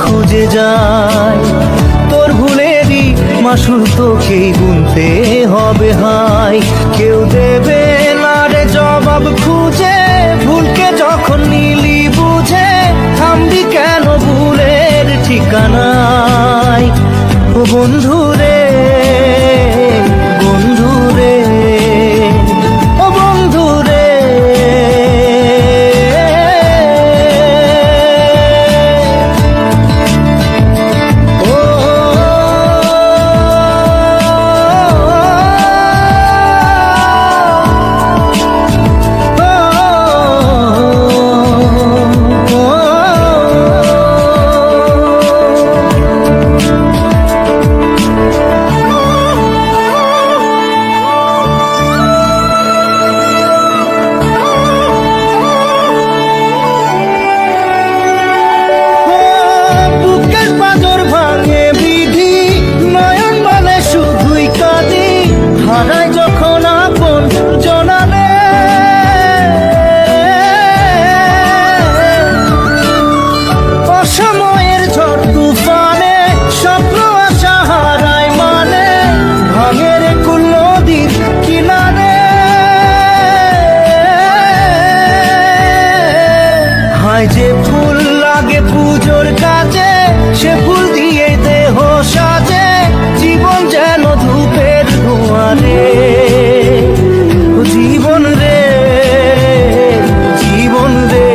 খুঁজে যায়। তোর ভুলেরই মাসুল তোকেই গুনতে হবে হাই। কেউ দেবে না রে জবাব খুঁজে, ভুলকে যখন নিলি বুঝে থামবি কেন ভুলের ঠিকানায়। ও বন্ধু রে, বন্ধু রে, ও বন্ধু রে। হারায় যখন আপন জনালে, অসময়ের ঝড় তুফানে স্বপ্ন আশা হারায় মানে, ভাঙের কুল নদীর কিনারে। হায় যে ফুল লাগে পুজোর কাজে, সে ফুল দিয়ে দেহ সাজে, জীবন যেন ধূপের ধোঁয়ারে। ও জীবন রে, জীবন রে,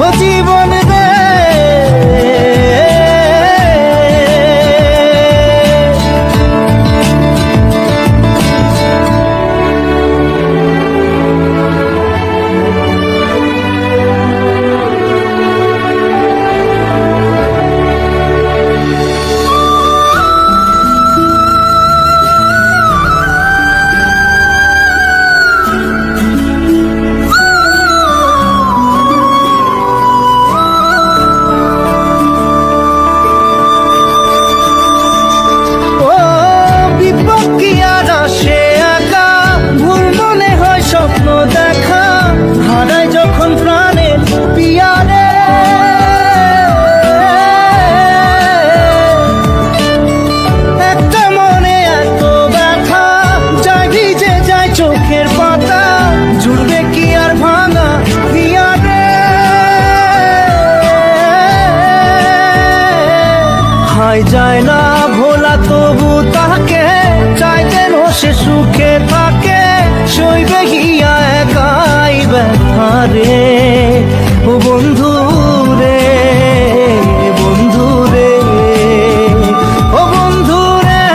ও জীবন রে। স্বপ্ন দেখা হারায় যখন প্রাণের পিয়ারে, একটা মনে এত ব্যথা যায় ভিজে যায় চোখের পাতা, জুড়বে কি আর ভাঙা পিয়ারে। হায় যায় না ভোলা তবু তাকে চাই যেন সে সুখে থাকে, সইবে গিয়া একাই ব্যথা রে। ও বন্ধু রে, বন্ধু রে, ও বন্ধু রে।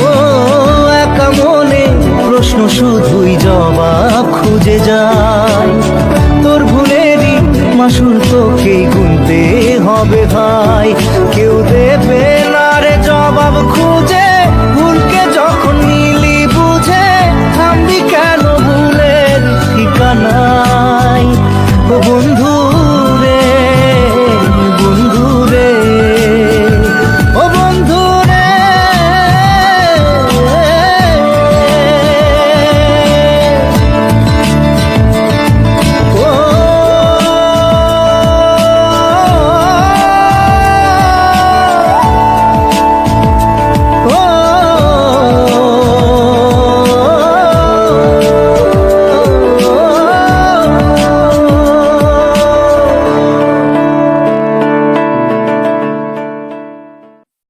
ও একা মনে প্রশ্ন শুধুই জবাব খুঁজে যায়। তোর ভুলেরই মাসুল তোকেই গুনতে হবে ভাই। কেউ দেবে না রে জবাব খুঁজে।